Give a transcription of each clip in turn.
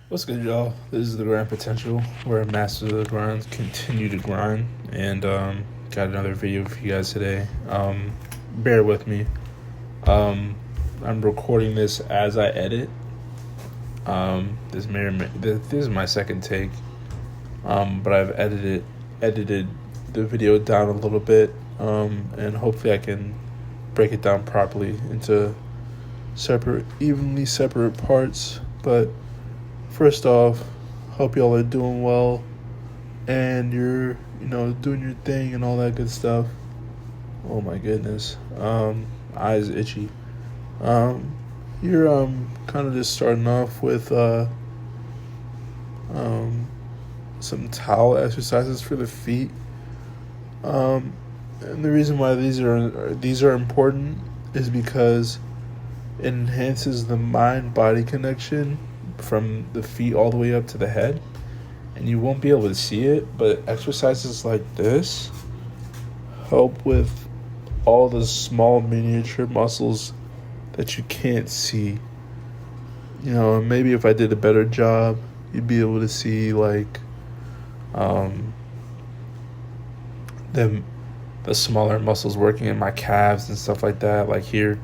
What's good, y'all? This is the Grind Potential, where masters of the grind continue to grind, and got another video for you guys today. Bear with me. Um, I'm recording this as I edit. This is my second take, but I've edited the video down a little bit, and hopefully I can break it down properly into evenly separate parts. But first off, hope y'all are doing well and you're, doing your thing and all that good stuff. Oh my goodness. Eyes itchy. You're kind of just starting off with some towel exercises for the feet. And the reason why these are important is because it enhances the mind-body connection from the feet all the way up to the head, and you won't be able to see it, but exercises like this help with all the small miniature muscles that you can't see. Maybe if I did a better job, you'd be able to see like the smaller muscles working in my calves and stuff like that. Like here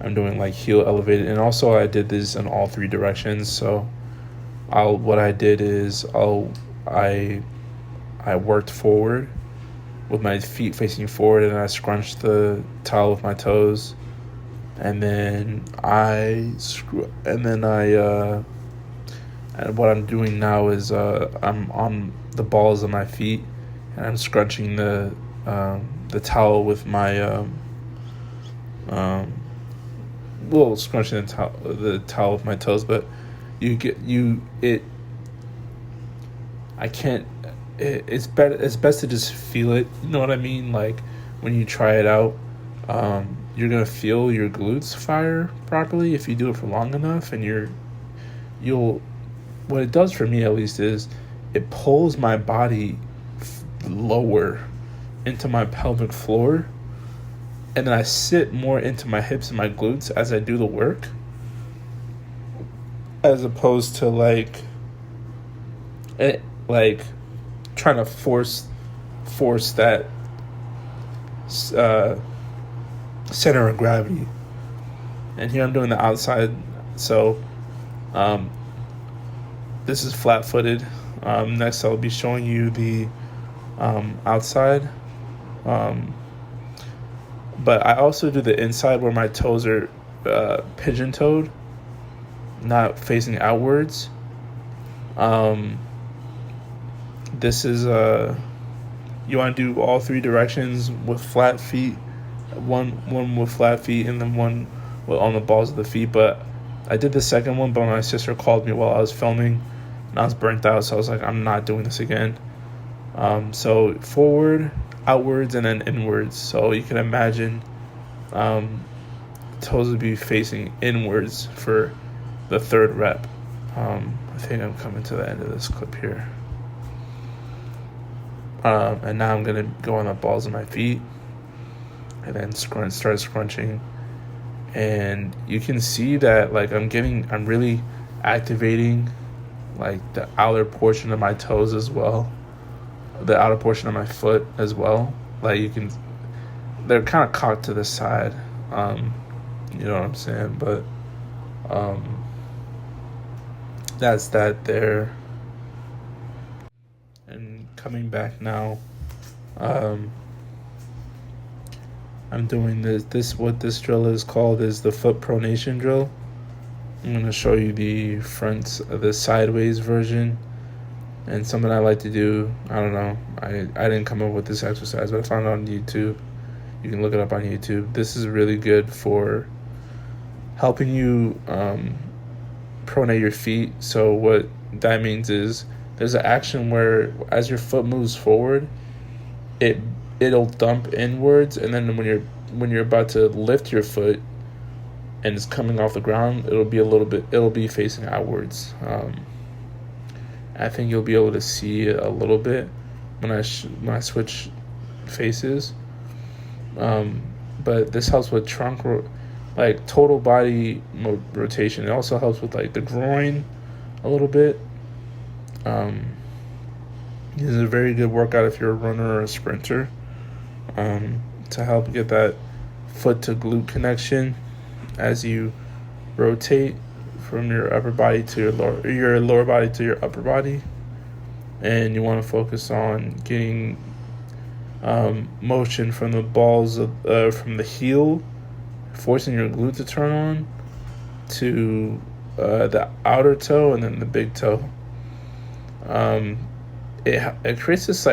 I'm doing like heel elevated, and also I did this in all three directions. So what I did is I worked forward with my feet facing forward, and I scrunched the towel with my toes, and then and what I'm doing now is I'm on the balls of my feet, and I'm scrunching the towel with my scrunching the towel with my toes, but it's better. It's best to just feel it. You know what I mean? Like when you try it out, you're gonna feel your glutes fire properly if you do it for long enough, and you'll. What it does for me at least is it pulls my body lower into my pelvic floor, and then I sit more into my hips and my glutes as I do the work, as opposed to like trying to force that center of gravity. And here I'm doing the outside, so this is flat-footed. Next I'll be showing you the outside. But I also do the inside where my toes are pigeon-toed, not facing outwards. This is you want to do all three directions with flat feet, one with flat feet, and then one on the balls of the feet. But I did the second one, but my sister called me while I was filming, and I was burnt out, so I was like, I'm not doing this again. So forward, outwards, and then inwards. So you can imagine toes would be facing inwards for the third rep. I think I'm coming to the end of this clip here. And now I'm going to go on the balls of my feet and then start scrunching. And you can see that like I'm really activating like the outer portion of my toes as well, the outer portion of my foot as well. Like they're kind of cocked to the side, you know what I'm saying? But that's that there. And coming back now, I'm doing what this drill is called is the foot pronation drill. I'm going to show you the sideways version, and something I like to do. I don't know, I didn't come up with this exercise, but I found it on YouTube. You can look it up on YouTube. This is really good for helping you pronate your feet. So what that means is there's an action where as your foot moves forward, it'll dump inwards, and then when you're about to lift your foot and it's coming off the ground, it'll be facing outwards. I think you'll be able to see it a little bit when I switch faces. But this helps with total body rotation. It also helps with like the groin, a little bit. This is a very good workout if you're a runner or a sprinter, to help get that foot to glute connection as you rotate from your upper body to your lower body to your upper body. And you want to focus on getting motion from the balls from the heel, forcing your glute to turn on, to the outer toe and then the big toe. It creates this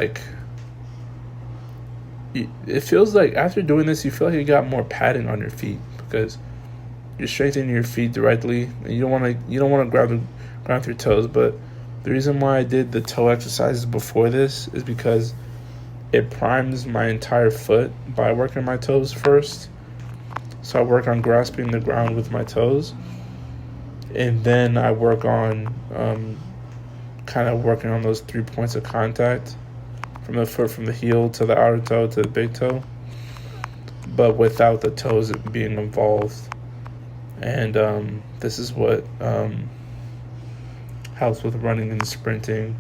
it feels like after doing this you feel like you got more padding on your feet because you're strengthening your feet directly, and you don't want to ground through toes. But the reason why I did the toe exercises before this is because it primes my entire foot by working my toes first. So I work on grasping the ground with my toes, and then I work on kind of working on those 3 points of contact from the foot, from the heel to the outer toe to the big toe, but without the toes being involved. And this is what helps with running and sprinting,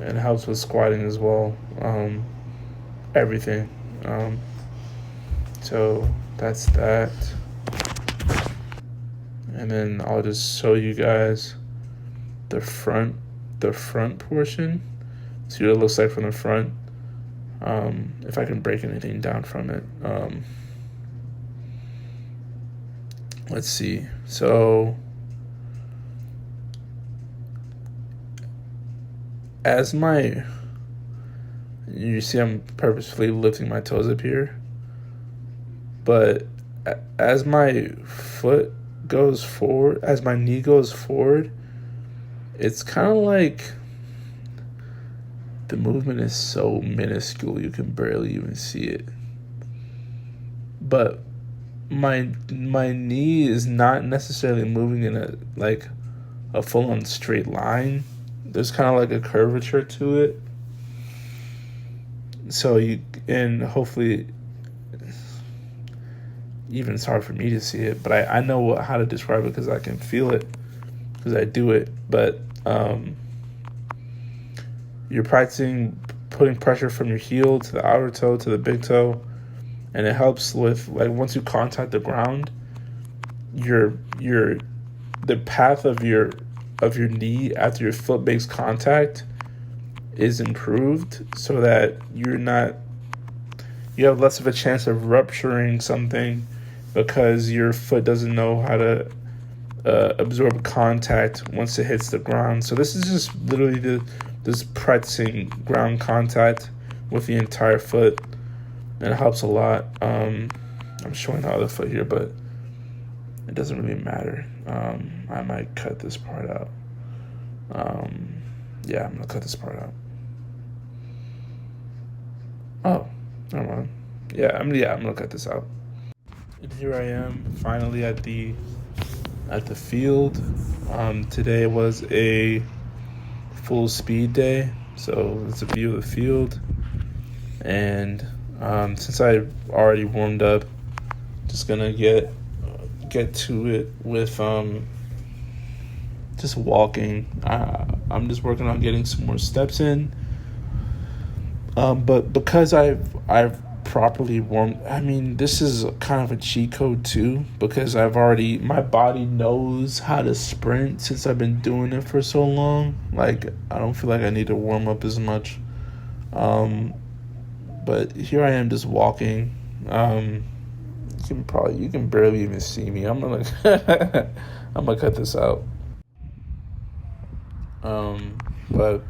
and helps with squatting as well. Everything. So that's that. And then I'll just show you guys the front portion. See what it looks like from the front. If I can break anything down from it. Let's see. So you see I'm purposefully lifting my toes up here, but as my foot goes forward, as my knee goes forward, it's kind of like the movement is so minuscule you can barely even see it. But my knee is not necessarily moving in a full-on straight line. There's kind of like a curvature to it. So hopefully, even it's hard for me to see it, but I know how to describe it because I can feel it because I do it. But you're practicing putting pressure from your heel to the outer toe to the big toe, and it helps with once you contact the ground, the path of your knee after your foot makes contact is improved, so that you have less of a chance of rupturing something because your foot doesn't know how to absorb contact once it hits the ground. So this is just literally this practicing ground contact with the entire foot, and it helps a lot. I'm showing the other foot here, but it doesn't really matter. I might cut this part out. Yeah, I'm gonna cut this part out. Oh, never mind. Yeah, I'm gonna cut this out. And here I am, finally at the field. Today was a full speed day, so it's a view of the field. And since I already warmed up, just gonna get to it with just walking. I'm just working on getting some more steps in. But because I've properly warmed, I mean, this is kind of a cheat code too, because my body knows how to sprint since I've been doing it for so long. I don't feel like I need to warm up as much. But here I am just walking. You can barely even see me. I'm gonna cut this out. But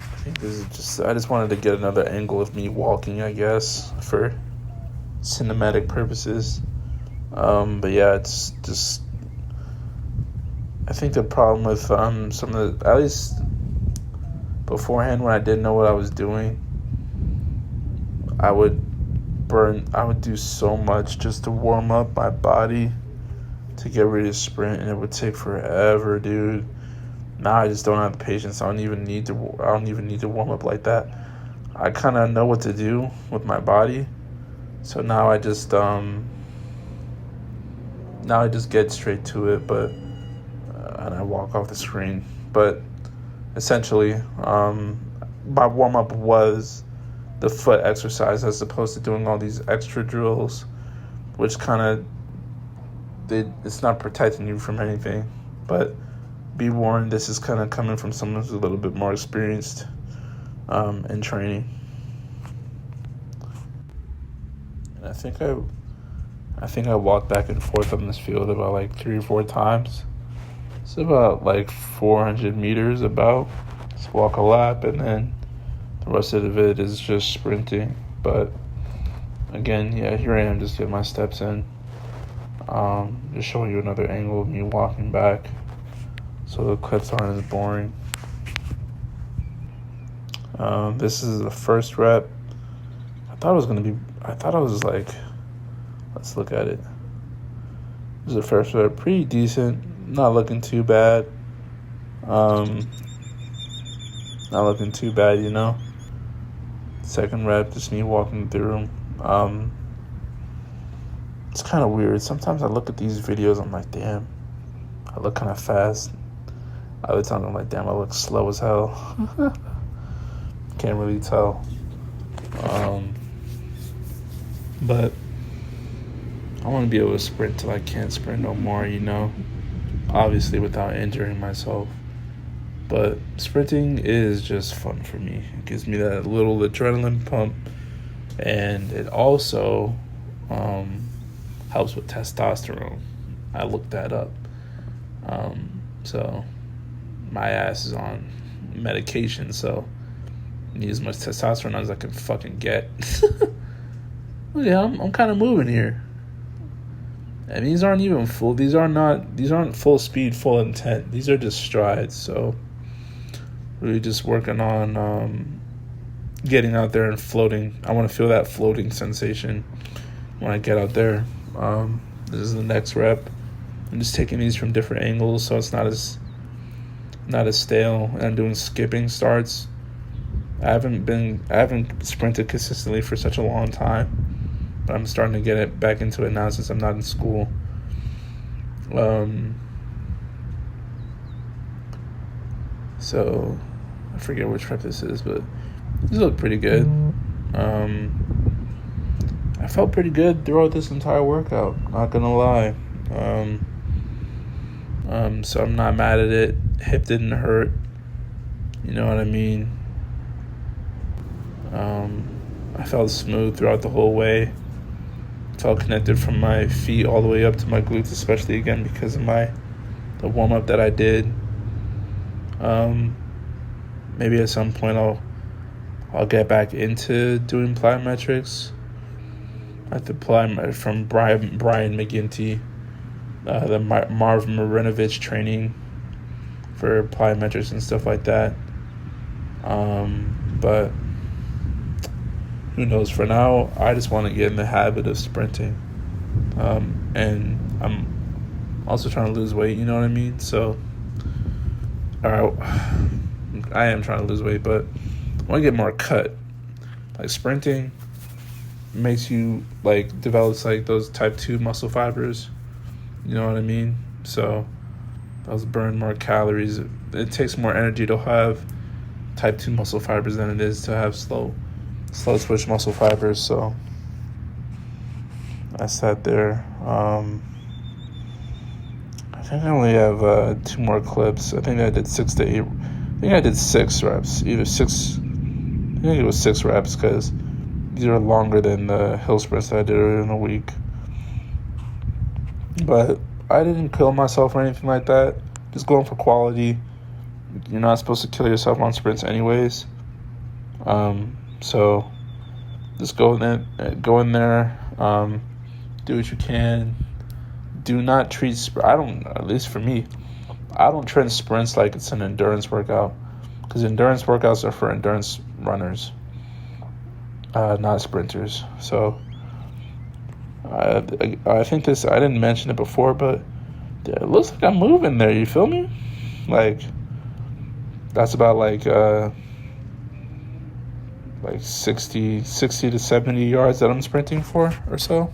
I think this is I just wanted to get another angle of me walking, I guess, for cinematic purposes. But yeah, it's just, I think the problem with some of the, at least beforehand when I didn't know what I was doing, I would do so much just to warm up my body to get ready to sprint, and it would take forever, dude. Now I just don't have the patience. I don't even need to warm up like that. I kind of know what to do with my body, so now I just get straight to it. But and walk off the screen. But essentially, my warm-up was the foot exercise as opposed to doing all these extra drills, which kind of, it's not protecting you from anything. But be warned, this is kind of coming from someone who's a little bit more experienced in training. And I think I walked back and forth on this field about like 3 or 4 times. It's about like 400 meters about. Just walk a lap, and then the rest of it is just sprinting. But again, yeah, here I am just getting my steps in. Just showing you another angle of me walking back, so the clips aren't as boring. This is the first rep. I thought I was like, let's look at it. This is the first rep, pretty decent, not looking too bad. Not looking too bad, you know. Second rep, just me walking through. It's kind of weird. Sometimes I look at these videos, I'm like, damn, I look kind of fast. Other times I'm like, damn, I look slow as hell. Can't really tell. But I want to be able to sprint till I can't sprint no more, you know. Obviously without injuring myself. But sprinting is just fun for me. It gives me that little adrenaline pump. And it also helps with testosterone. I looked that up. So my ass is on medication, so I need as much testosterone as I can fucking get. Yeah, I'm kind of moving here. And these aren't even full. These aren't full speed, full intent. These are just strides. So really just working on getting out there and floating. I want to feel that floating sensation when I get out there. This is the next rep. I'm just taking these from different angles, so it's not as stale. And I'm doing skipping starts. I haven't sprinted consistently for such a long time. But I'm starting to get it back into it now since I'm not in school. So I forget which rep this is, but these look pretty good. I felt pretty good throughout this entire workout, not gonna lie. So I'm not mad at it. Hip didn't hurt. You know what I mean? I felt smooth throughout the whole way. Felt connected from my feet all the way up to my glutes, especially again because of the warm-up that I did. Maybe at some point I'll get back into doing plyometrics. I have to apply from Brian McGinty, the Marv Marinovich training for plyometrics and stuff like that. But who knows? For now, I just want to get in the habit of sprinting. And I'm also trying to lose weight, you know what I mean? So, I am trying to lose weight, but I want to get more cut. Like sprinting makes you develops those type 2 muscle fibers, you know what I mean? So those burn more calories. It takes more energy to have type 2 muscle fibers than it is to have slow twitch muscle fibers. So I sat there. I think I only have 2 more clips. I think I did 6 to 8. I think I did 6 reps. I think it was 6 reps because these are longer than the hill sprints that I did earlier in the week. But I didn't kill myself or anything like that. Just going for quality. You're not supposed to kill yourself on sprints anyways. So just go in there, do what you can. Do not treat at least for me, I don't treat sprints like it's an endurance workout, because endurance workouts are for endurance runners, not sprinters. So I think this, I didn't mention it before, but it looks like I'm moving there, you feel me? That's about 60 to 70 yards that I'm sprinting for or so.